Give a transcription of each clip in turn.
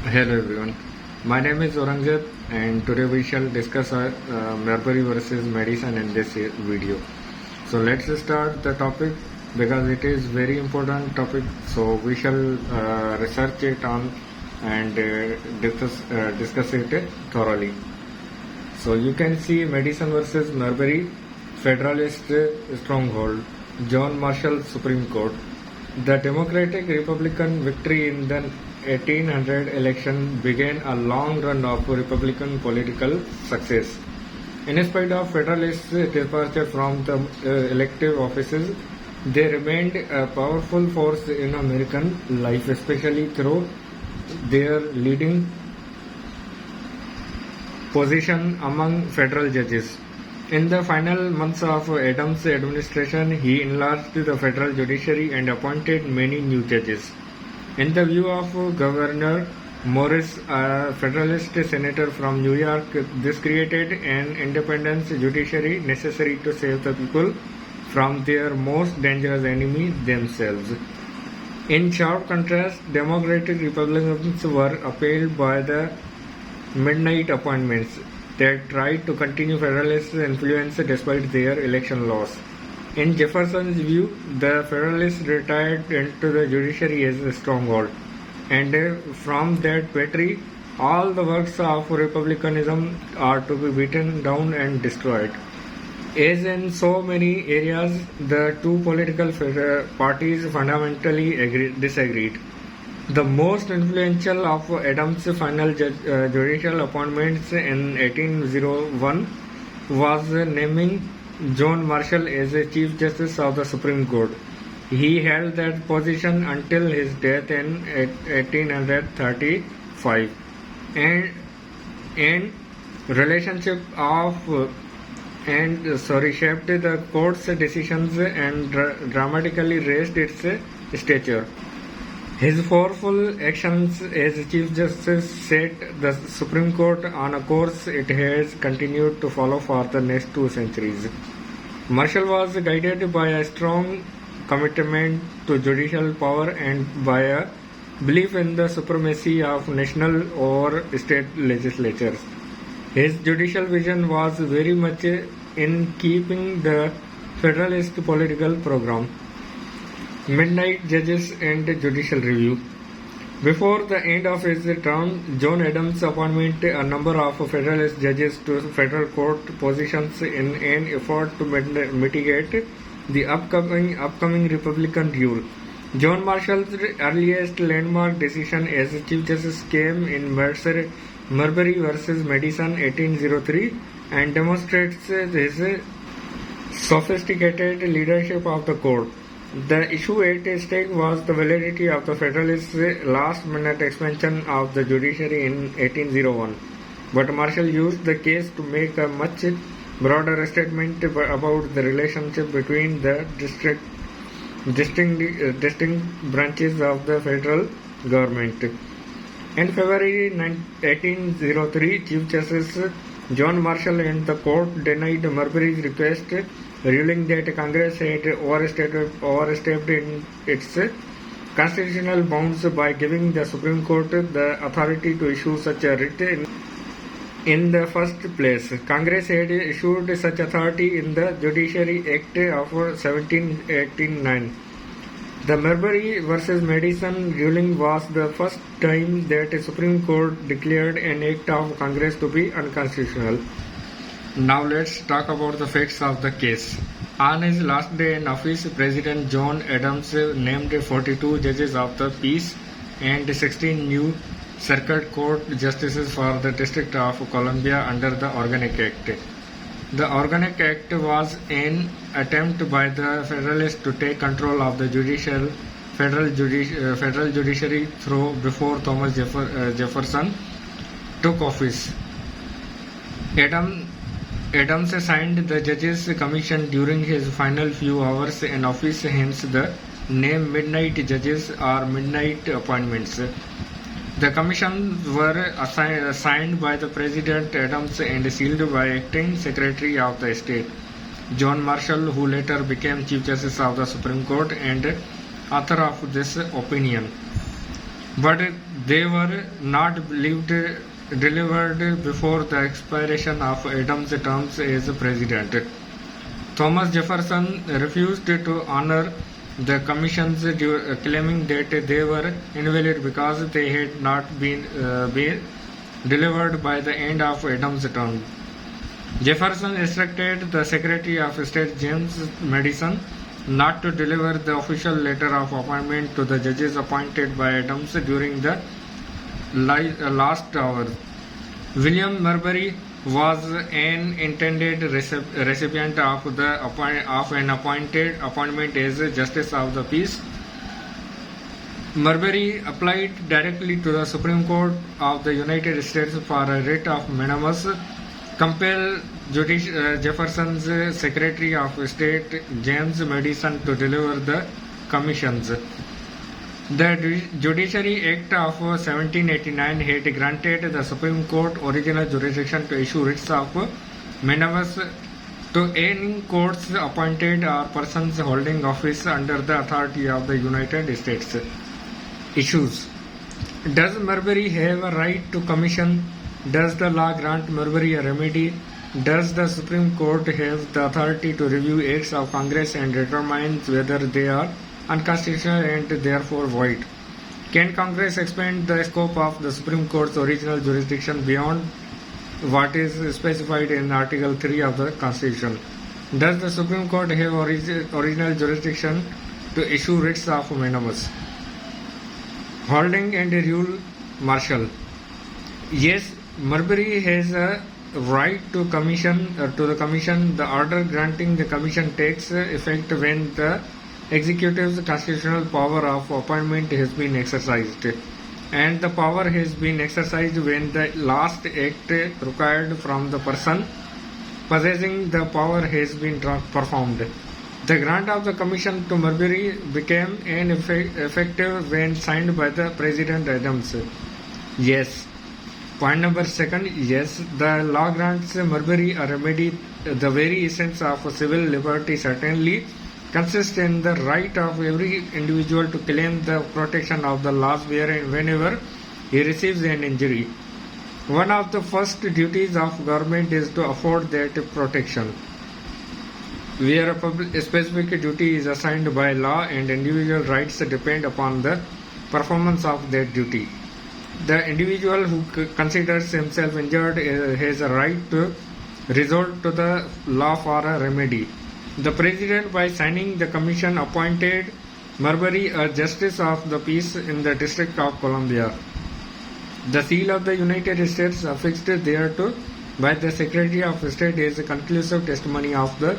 Hello everyone, my name is Aurangzeb and today we shall discuss Marbury versus Madison in this video. So let's start the topic because it is very important topic. So we shall research it on and discuss it thoroughly. So you can see Madison versus Marbury, Federalist stronghold, John Marshall Supreme Court. The Democratic Republican victory in the 1800 election began a long run of Republican political success. In spite of Federalists' departure from the elective offices, they remained a powerful force in American life, especially through their leading position among federal judges. In the final months of Adams' administration, he enlarged the federal judiciary and appointed many new judges. In the view of Governor Morris, a Federalist senator from New York, this created an independent judiciary necessary to save the people from their most dangerous enemy, themselves. In sharp contrast, Democratic Republicans were appalled by the midnight appointments that tried to continue Federalist influence despite their election loss. In Jefferson's view, the Federalists retired into the judiciary as a stronghold, and from that battery, all the works of republicanism are to be beaten down and destroyed. As in so many areas, the two political parties fundamentally disagreed. The most influential of Adams' final judicial appointments in 1801 was naming John Marshall as a Chief Justice of the Supreme Court. He held that position until his death in 1835, and relationship of shaped the court's decisions and dramatically raised its stature. His powerful actions as Chief Justice set the Supreme Court on a course it has continued to follow for the next 2 centuries. Marshall was guided by a strong commitment to judicial power and by a belief in the supremacy of national or state legislatures. His judicial vision was very much in keeping the Federalist political program. Midnight Judges and Judicial Review. Before the end of his term, John Adams appointed a number of Federalist judges to federal court positions in an effort to mitigate the upcoming Republican rule. John Marshall's earliest landmark decision as Chief Justice came in Marbury versus Madison 1803 and demonstrates his sophisticated leadership of the court. The issue at stake was the validity of the Federalists' last-minute expansion of the judiciary in 1801, but Marshall used the case to make a much broader statement about the relationship between the distinct branches of the federal government. In February 1803, Chief Justice John Marshall and the court denied Marbury's request, ruling that Congress had overstepped in its constitutional bounds by giving the Supreme Court the authority to issue such a writ in the first place. Congress had issued such authority in the Judiciary Act of 1789. The Marbury versus Madison ruling was the first time that the Supreme Court declared an act of Congress to be unconstitutional. Now let's talk about the facts of the case. On his last day in office, President John Adams named 42 judges of the peace and 16 new circuit court justices for the District of Columbia under the Organic Act. The Organic Act was an attempt by the Federalists to take control of the federal judiciary before Thomas Jefferson took office. Adams signed the Judges' Commission during his final few hours in office, hence the name Midnight Judges or Midnight Appointments. The commissions were assigned by the President Adams and sealed by acting Secretary of the State, John Marshall, who later became Chief Justice of the Supreme Court and author of this opinion. but they were not delivered before the expiration of Adams' terms as president. Thomas Jefferson refused to honor the commissions, claiming that they were invalid because they had not been delivered by the end of Adams' term. Jefferson instructed the Secretary of State James Madison not to deliver the official letter of appointment to the judges appointed by Adams during the last hour. William Marbury was an intended recipient of an appointment as Justice of the Peace. Marbury applied directly to the Supreme Court of the United States for a writ of mandamus, compel Jefferson's Secretary of State James Madison to deliver the commissions. The Judiciary Act of 1789 had granted the Supreme Court original jurisdiction to issue writs of mandamus to any courts appointed or persons holding office under the authority of the United States. Issues: does Marbury have a right to commission? Does the law grant Marbury a remedy? Does the Supreme Court have the authority to review acts of Congress and determine whether they are unconstitutional and therefore void? Can Congress expand the scope of the Supreme Court's original jurisdiction beyond what is specified in Article 3 of the Constitution? Does the Supreme Court have original jurisdiction to issue writs of mandamus? Holding and rule martial. Yes, Marbury has a right to the commission. The order granting the commission takes effect when the executive's constitutional power of appointment has been exercised, and the power has been exercised when the last act required from the person possessing the power has been performed. The grant of the commission to Marbury became effective when signed by the President Adams. Yes. Point number 2. Yes, the law grants Marbury a remedy. The very essence of civil liberty certainly consists in the right of every individual to claim the protection of the laws whenever he receives an injury. One of the first duties of government is to afford that protection. Where a specific duty is assigned by law and individual rights depend upon the performance of that duty. The individual who considers himself injured has a right to resort to the law for a remedy. The President, by signing the commission, appointed Marbury a Justice of the Peace in the District of Columbia. The seal of the United States affixed thereto by the Secretary of State is a conclusive testimony of the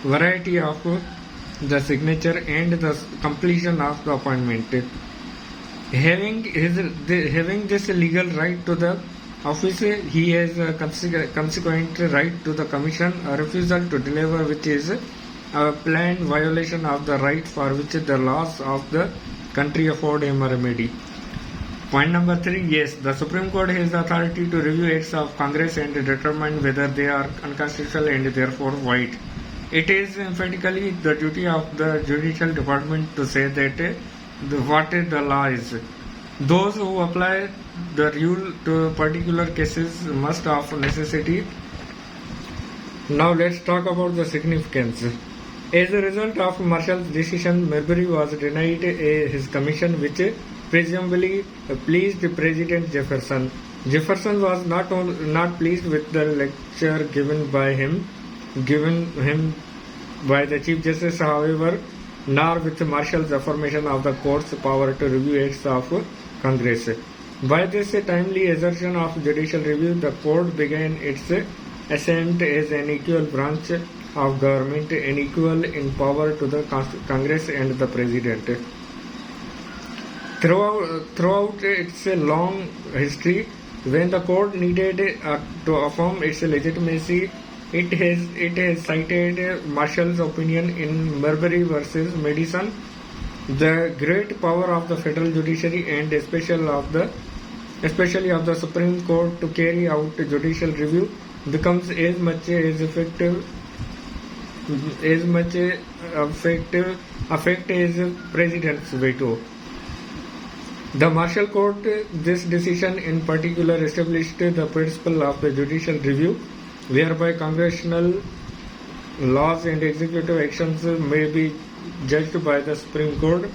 variety of the signature and the completion of the appointment. Having this legal right to the office, he has a consequent right to the commission. A refusal to deliver which is a plain violation of the right for which the laws of the country afford him a remedy. Point number 3. Yes, the Supreme Court has the authority to review acts of Congress and determine whether they are unconstitutional and therefore void. It is emphatically the duty of the judicial department to say that what the law is. Those who apply the rule to particular cases must of necessity. Now let's talk about the significance. As a result of Marshall's decision, Marbury was denied his commission, which presumably pleased President Jefferson. Jefferson was not pleased with the lecture given him by the Chief Justice, however, nor with Marshall's affirmation of the court's power to review acts of Congress. By this timely assertion of judicial review, the court began its ascent as an equal branch of government and equal in power to the Congress and the President. Throughout its long history, when the court needed to affirm its legitimacy, it has cited Marshall's opinion in Marbury versus Madison. The great power of the federal judiciary and especially of the Supreme Court to carry out judicial review becomes as much effective as President's veto. The Marshall Court, this decision in particular established the principle of the judicial review, whereby congressional laws and executive actions may be judged by the Supreme Court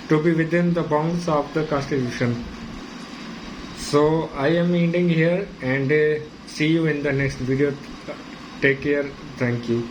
to be within the bounds of the Constitution. So I am ending here and see you in the next video. Take care. Thank you.